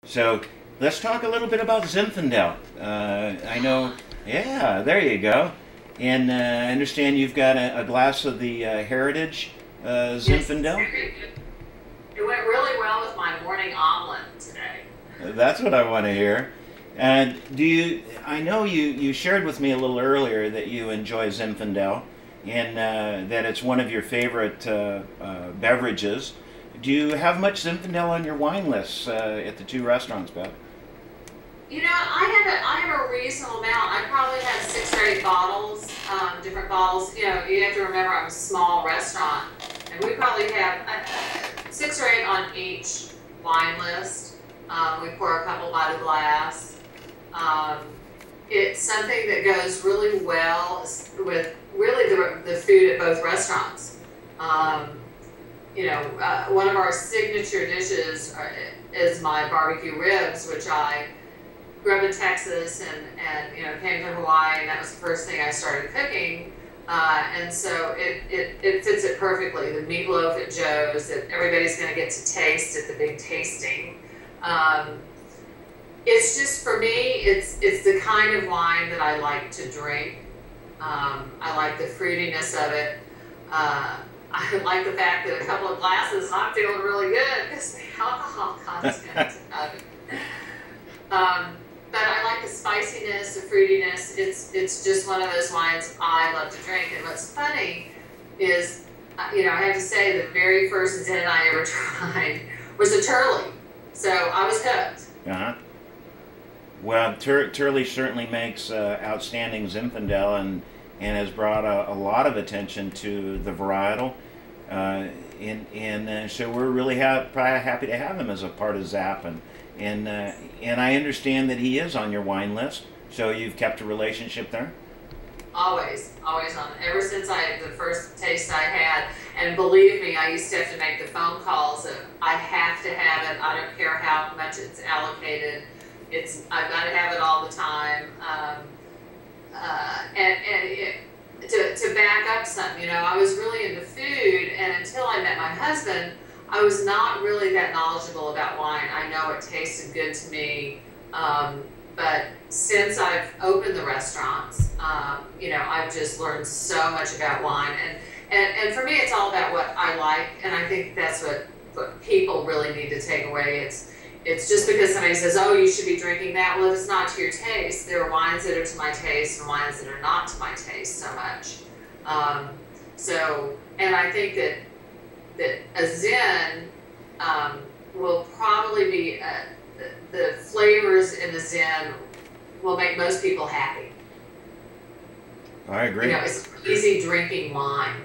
So let's talk a little bit about Zinfandel. I know, yeah, there you go. And I understand you've got a glass of the Heritage Yes, it's Zinfandel. very good. It went really well with my morning omelet today. That's what I want to hear. And do you? I know you shared with me a little earlier that you enjoy Zinfandel, and that it's one of your favorite beverages. Do you have much Zinfandel on your wine lists at the two restaurants, Beth? I have a reasonable amount. I probably have 6 or 8 bottles, different bottles. You have to remember I'm a small restaurant, and we probably have 6 or 8 on each wine list. We pour a couple by the glass. Um, it's something that goes really well with really the food at both restaurants. Um, One of our signature dishes is my barbecue ribs, which I grew up in Texas and came to Hawaii, and that was the first thing I started cooking. And so it fits it perfectly. The meatloaf at Joe's that everybody's going to get to taste at the big tasting. Um, it's just for me, it's the kind of wine that I like to drink. I like the fruitiness of it. I like the fact that a couple of glasses and I'm feeling really good because the alcohol content of it. But I like the spiciness, the fruitiness. It's just one of those wines I love to drink. And what's funny is, I have to say the very first Zin I ever tried was a Turley. So I was hooked. Uh-huh. Well, Turley certainly makes outstanding Zinfandel and has brought a lot of attention to the varietal. So we're really probably happy to have him as a part of ZAP. And I understand that he is on your wine list. So you've kept a relationship there? Always on. Ever since the first taste I had, and believe me, I used to have to make the phone calls. I have to have it. I don't care how much it's allocated. I've got to have it all the time. To back up some, I was really into food, and until I met my husband, I was not really that knowledgeable about wine. I know it tasted good to me, but since I've opened the restaurants, I've just learned so much about wine, and for me, it's all about what I like, and I think that's what people really need to take away. It's just because somebody says, "Oh, you should be drinking that." Well, if it's not to your taste, there are wines that are to my taste and wines that are not to my taste so much. Um, and I think that a Zin will probably be the flavors in the Zin will make most people happy. I agree. It's an easy drinking wine.